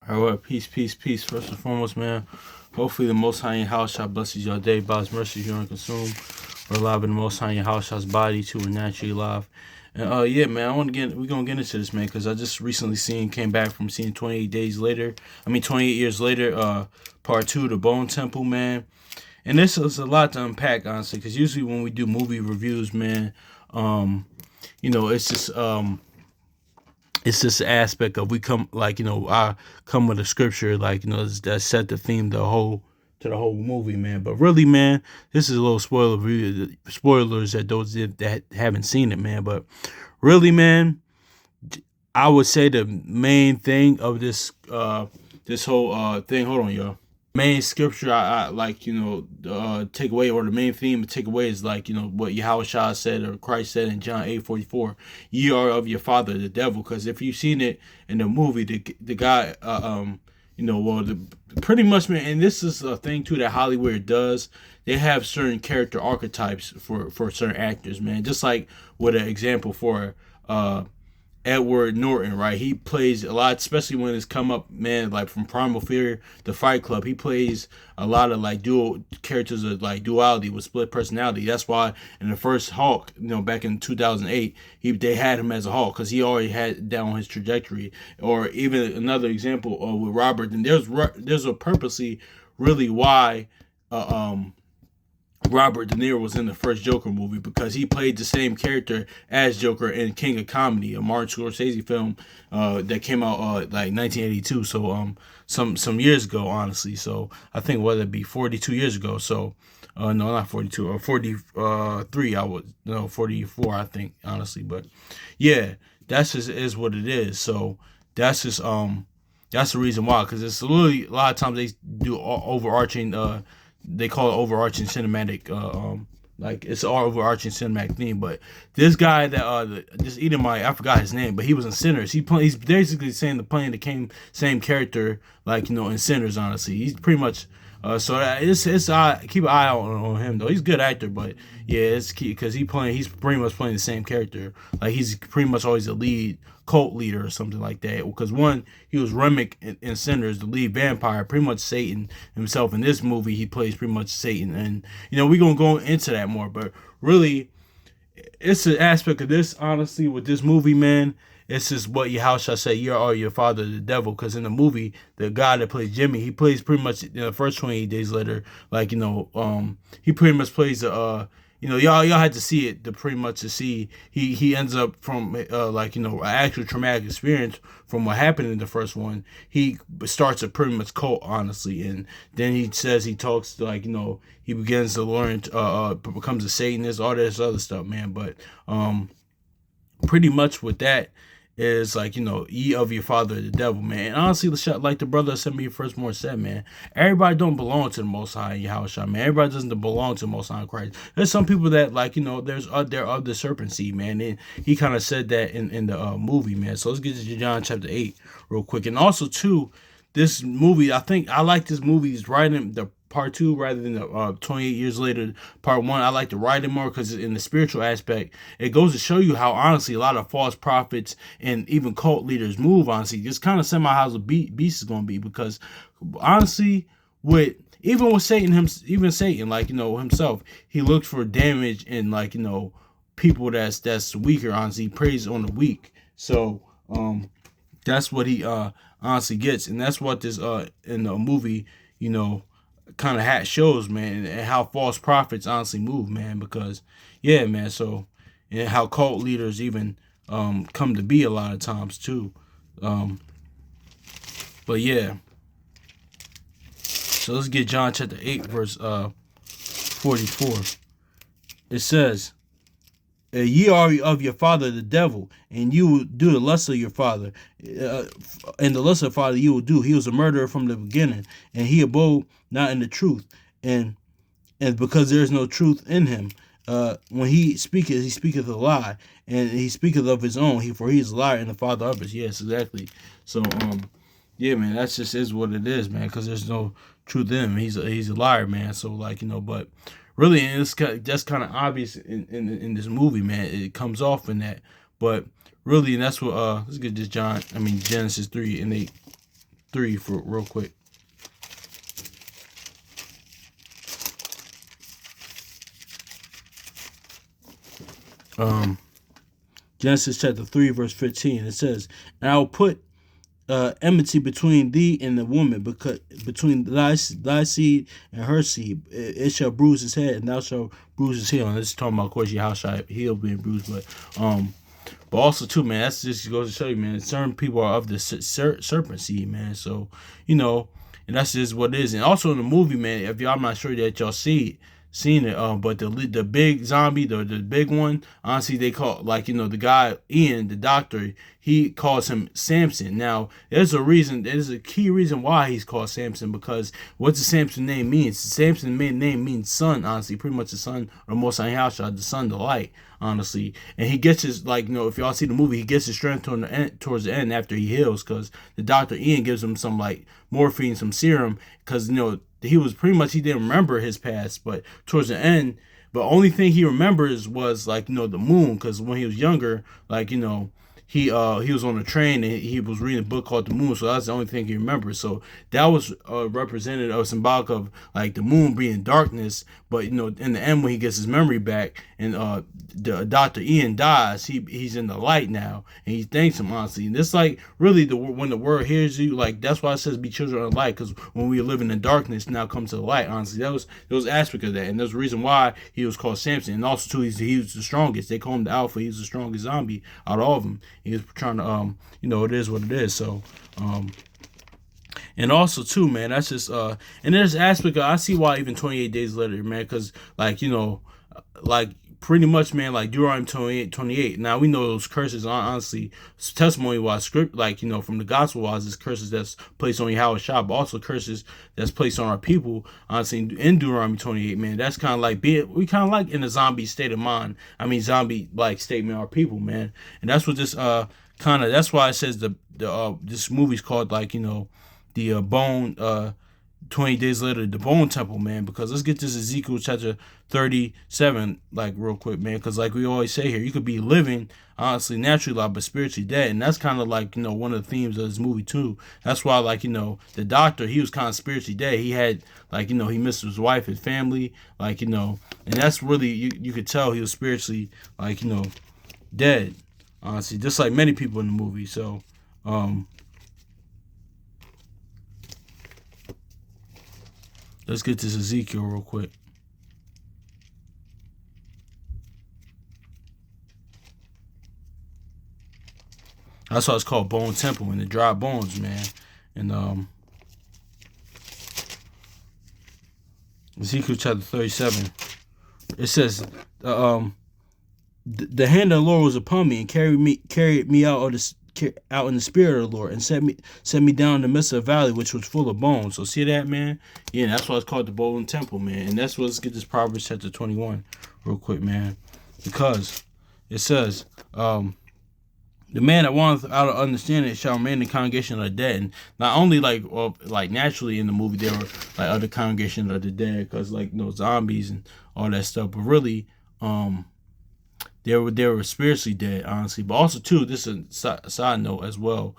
All right, peace, peace, peace. First and foremost, man, hopefully the Most High in your house shall blesses your day, by His mercy you don't consume, or alive in the Most High in your house shall's body too and naturally alive. And yeah, man, we're gonna get into this, man, because I just recently came back from seeing 28 days later. 28 years later, part two, the Bone Temple, man. And this is a lot to unpack, honestly, because usually when we do movie reviews, man, um, it's just an aspect of we come I come with a scripture that set the theme the whole movie, man. But really, man, this is a little spoilers that those that haven't seen it, man. But really, man, I would say the main thing of this whole thing. Hold on, y'all. Main scripture I like, take away, or the main theme to take away is what Yahushua said, or Christ said in John 8:44, ye are of your father the devil. Because if you've seen it in the movie, the guy pretty much, man. And this is a thing too that Hollywood does. They have certain character archetypes for certain actors, man. Just like with an example for Edward Norton, right? He plays a lot, especially when it's come up, man, like from Primal Fear to Fight Club. He plays a lot of like dual characters of like duality with split personality. That's why in the first Hulk, back in 2008, they had him as a Hulk because he already had down his trajectory. Or even another example with Robert, and there's a purposely really why Robert De Niro was in the first Joker movie, because he played the same character as Joker in King of Comedy, a Martin Scorsese film that came out like 1982. So some years ago, honestly. So I think whether it be 42 years ago. So no, not 42 or 43. 44. I think, honestly. But yeah, that's just is what it is. So that's just that's the reason why, because it's literally a lot of times they do overarching they call it overarching cinematic like it's all overarching cinematic theme. But this guy that this Edomite, I forgot his name, but he was in Sinners. He's basically saying the same character in Sinners. Honestly, he's pretty much so it's keep an eye out on him though. He's a good actor, but yeah, it's key because he's pretty much playing the same character. Like he's pretty much always the lead cult leader or something like that. Because one, he was Remick in Sinners, the lead vampire, pretty much Satan himself. In this movie, he plays pretty much Satan, and we're gonna go into that more. But really, it's an aspect of this, honestly, with this movie, man. It's just what Yahushua said, you are your father, the devil. Because in the movie, the guy that plays Jimmy, he plays pretty much in the first 28 days later, he pretty much plays y'all had to see it to pretty much to see he ends up from an actual traumatic experience from what happened in the first one. He starts a pretty much cult, honestly, and then he says he talks to, he begins to learn becomes a Satanist, all this other stuff, man. But pretty much with that is ye of your father the devil, man. And honestly, like the brother sent me first more said, man, everybody don't belong to the Most High in Yahushua, man. Everybody doesn't belong to the Most High in Christ. There's some people that they're of the serpent seed, man. And he kind of said that in the movie, man. So let's get to John chapter 8 real quick. And also too, this movie, I think I like this movie's writing, the part two rather than the 28 years later part one. I like the writing more because in the spiritual aspect, it goes to show you how honestly a lot of false prophets and even cult leaders move. Honestly, just kind of semi how the beast is going to be, because honestly, with Satan, himself, he looks for damage in people that's weaker. Honestly, he preys on the weak. So that's what he honestly gets, and that's what this in the movie kind of hat shows, man, and how false prophets honestly move, man. Because yeah, man, so and how cult leaders even come to be a lot of times too. But yeah, so let's get John chapter 8 verse 44. It says, ye are of your father the devil, and you will do the lust of your father, and the lust of father you will do. He was a murderer from the beginning, and he abode not in the truth, and because there is no truth in him. When he speaketh a lie, and he speaketh of his own. For he is a liar and the father of it. Yes, exactly. So yeah, man, that's just is what it is, man. Because there's no truth in him. He's a liar, man. So but really, and that's kind of obvious in this movie, man. It comes off in that, but really, and that's what let's get this Genesis 3 and 8. 3 for real quick. Um, Genesis chapter 3, verse 15. It says, "And I will put enmity between thee and the woman, because between thy seed and her seed. It shall bruise his head, and thou shalt bruise his heel." And this is talking about, of course, your house shall heel being bruised, but also too, man, that's just goes to show you, man. Certain people are of the serpent seed, man. So you know, and that's just what it is. And also in the movie, man, if y'all, I'm not sure that y'all seen it, but the big zombie, the big one, honestly, they call, like, you know, the guy Ian, the doctor, he calls him Samson. Now there's a reason, there's a key reason why he's called Samson, because what's the Samson name means? Samson's main name means sun, honestly, pretty much the sun, or Most High Yahshua, the sun, the light, honestly. And he gets his, like, you know, if y'all see the movie, he gets his strength towards the end after he heals, because the doctor Ian gives him some like morphine, some serum, because, you know, he was pretty much, he didn't remember his past, but towards the end, the only thing he remembers was, like, you know, the moon, because when he was younger, like, you know, he was on a train and he was reading a book called The Moon, so that's the only thing he remembers. So that was represented or symbolic of, like, the moon being darkness. But you know, in the end, when he gets his memory back and the Dr. Ian dies, he's in the light now, and he thanks him, honestly. And it's like really when the world hears you, like, that's why it says be children of light, because when we live in the darkness, now comes to the light. Honestly, there was aspect of that, and there's a reason why he was called Samson. And also too, he was the strongest. They call him the Alpha. He's the strongest zombie out of all of them. He was trying to you know, it is what it is. So and also too, man, that's just and there's aspect of, I see why even 28 days later, man, because, like, you know, like, pretty much, man, like Deuteronomy 28. Now we know those curses, honestly, testimony wise, script, like, you know, from the gospel wise, is curses that's placed on Yahweh Shah, but also curses that's placed on our people, honestly, in Deuteronomy 28, man. That's kind of like we kind of like in a zombie state of mind. I mean, zombie like statement, our people, man. And that's what this kind of, that's why it says the this movie's called, like, you know, the bone 20 days later, the bone temple, man. Because let's get this Ezekiel chapter 37, like, real quick, man, because like we always say here, you could be living, honestly, naturally alive, but spiritually dead. And that's kind of like, you know, one of the themes of this movie too. That's why, like, you know, the doctor, he was kind of spiritually dead. He had, like, you know, he missed his wife, his family, like, you know, and that's really, you could tell he was spiritually, like, you know, dead, honestly, just like many people in the movie. So let's get this Ezekiel real quick. That's why it's called Bone Temple, and the dry bones, man. And Ezekiel chapter 37, it says, the hand of the Lord was upon me and carried me out in the spirit of the Lord, and set me down in the midst of a valley which was full of bones. So see that, man? Yeah, that's why it's called the Bone Temple, man. And that's what, let's get this Proverbs chapter 21 real quick, man, because it says, the man that wanteth out of understanding shall remain in the congregation of the dead. And not only like naturally in the movie there were like other congregations of the dead, because, like, you know, zombies and all that stuff, but really they were spiritually dead, honestly. But also too, this is a side note as well.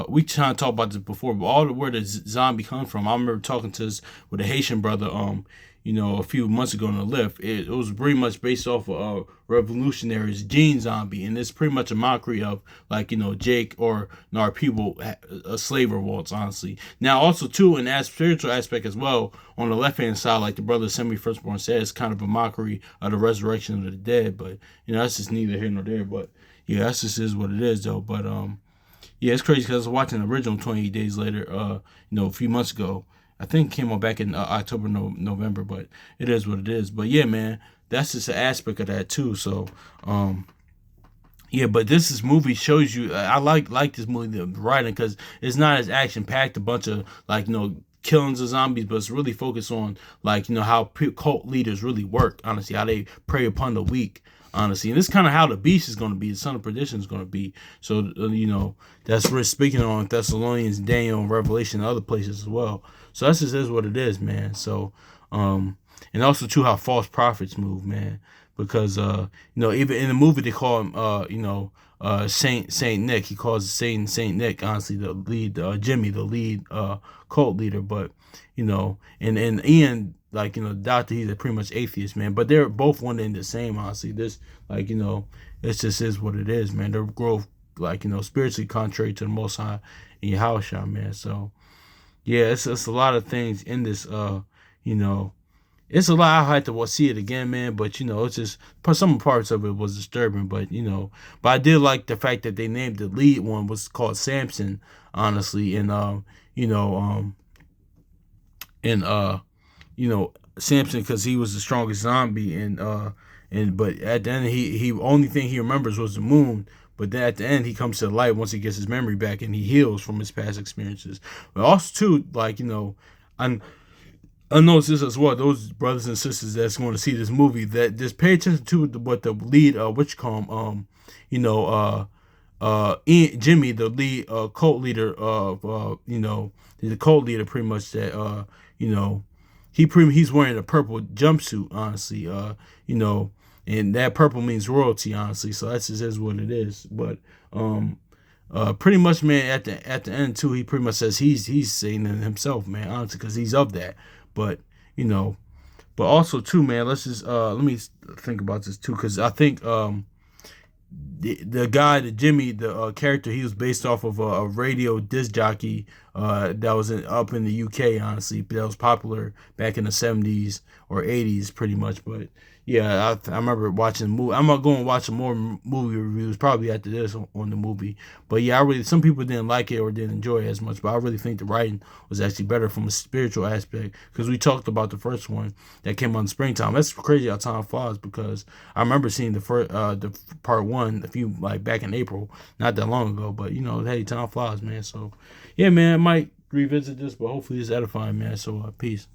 We trying to talk about this before, but all the where the zombie come from, I remember talking to this with a Haitian brother, you know, a few months ago in the lift. It was pretty much based off of revolutionaries, Gene Zombie, and it's pretty much a mockery of, like, you know, Jake or our people, a slave revolts, honestly. Now also too, in that spiritual aspect as well, on the left hand side, like the brother Semi Firstborn said, it's kind of a mockery of the resurrection of the dead. But you know, that's just neither here nor there. But yeah, that's just is what it is though. But yeah, it's crazy because I was watching the original 28 Days Later, you know, a few months ago. I think it came out back in October, November, but it is what it is. But yeah, man, that's just an aspect of that too. So, yeah, but this movie shows you. I like this movie, the writing, because it's not as action packed, a bunch of, like, you know, killings of zombies, but it's really focused on, like, you know, how cult leaders really work. Honestly, how they prey upon the weak. Honestly, and this is kind of how the beast is going to be, the son of perdition is going to be. So you know, that's we're speaking on Thessalonians, Daniel, and Revelation, and other places as well. So that's just is what it is, man. So and also too, how false prophets move, man. because even in the movie they call him Saint Nick. He calls Saint Nick, honestly, the lead, Jimmy, the lead cult leader. But and Ian, like, Doctor, he's a pretty much atheist, man. But they're both one and the same, honestly. This, like, it just is what it is, man. Their growth, like, spiritually contrary to the Most High and Yahushua, man. So yeah, it's a lot of things in this, you know, it's a lot. I had to see it again, man. But it's just some parts of it was disturbing. But I did like the fact that they named the lead one was called Samson, honestly, and you know, and Samson, because he was the strongest zombie, and but at the end he only thing he remembers was the moon. But then at the end he comes to the light once he gets his memory back, and he heals from his past experiences. But also too, like, I noticed this as well. Those brothers and sisters that's going to see this movie, that just pay attention to what the lead, Jimmy, the lead cult leader of the cult leader, pretty much, that he's wearing a purple jumpsuit, honestly. And that purple means royalty, honestly. So that's just is what it is. But pretty much, man, at the end too, he pretty much says he's saying it himself, man, honestly, because he's of that. But but also too, man, let's just let me think about this too, because I think the guy, the Jimmy, the character, he was based off of a radio disc jockey that was up in the UK, honestly, that was popular back in the 70s or 80s, pretty much. But yeah, I remember watching the movie. I'm not going to watch some more movie reviews probably after this on the movie. But yeah, some people didn't like it or didn't enjoy it as much. But I really think the writing was actually better from a spiritual aspect, because we talked about the first one that came out in springtime. That's crazy how time flies, because I remember seeing the part one a few, like, back in April, not that long ago. But hey, time flies, man. So yeah, man, I might revisit this, but hopefully it's edifying, man. So peace.